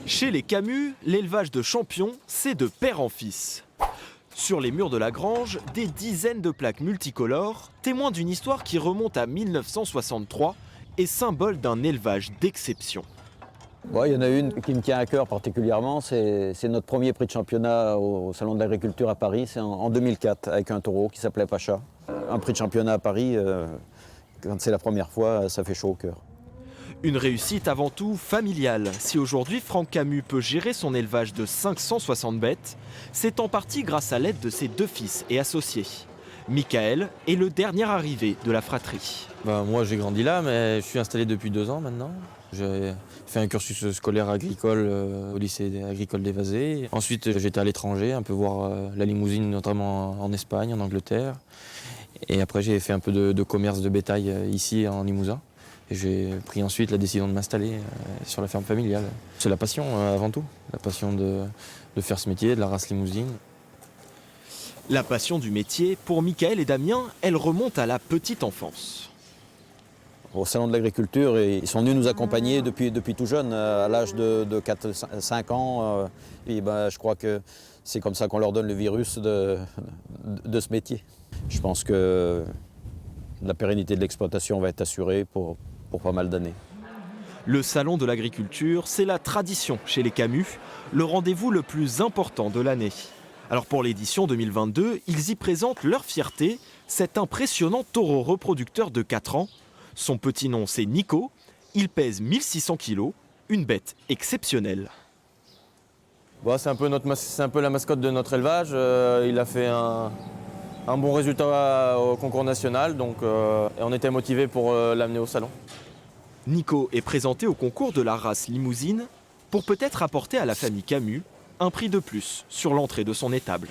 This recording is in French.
Chez les Camus, l'élevage de champions, c'est de père en fils. Sur les murs de la grange, des dizaines de plaques multicolores, témoins d'une histoire qui remonte à 1963 et symbole d'un élevage d'exception. Ouais, il y en a une qui me tient à cœur particulièrement, c'est notre premier prix de championnat au Salon de l'Agriculture à Paris, c'est en 2004, avec un taureau qui s'appelait Pacha. Un prix de championnat à Paris, quand c'est la première fois, ça fait chaud au cœur. Une réussite avant tout familiale. Si aujourd'hui Franck Camus peut gérer son élevage de 560 bêtes, c'est en partie grâce à l'aide de ses deux fils et associés. Michael est le dernier arrivé de la fratrie. Moi j'ai grandi là, mais je suis installé depuis 2 ans maintenant. J'ai fait un cursus scolaire agricole au lycée agricole d'Évasé. Ensuite j'étais à l'étranger, un peu voir la limousine, notamment en Espagne, en Angleterre. Et après j'ai fait un peu de commerce de bétail ici en Limousin. Et j'ai pris ensuite la décision de m'installer sur la ferme familiale. C'est la passion avant tout, la passion de faire ce métier, de la race limousine. La passion du métier, pour Michael et Damien, elle remonte à la petite enfance. Au Salon de l'Agriculture, ils sont venus nous accompagner depuis tout jeune, à l'âge de 4-5 ans. Je crois que c'est comme ça qu'on leur donne le virus de ce métier. Je pense que la pérennité de l'exploitation va être assurée pour pas mal d'années. Le Salon de l'Agriculture, c'est la tradition chez les Camus, le rendez-vous le plus important de l'année. Alors pour l'édition 2022, ils y présentent leur fierté, cet impressionnant taureau reproducteur de 4 ans. Son petit nom c'est Nico, il pèse 1600 kg, une bête exceptionnelle. C'est un peu la mascotte de notre élevage. Il a fait un bon résultat au concours national, donc et on était motivés pour l'amener au salon. Nico est présenté au concours de la race limousine pour peut-être apporter à la famille Camus un prix de plus sur l'entrée de son étable.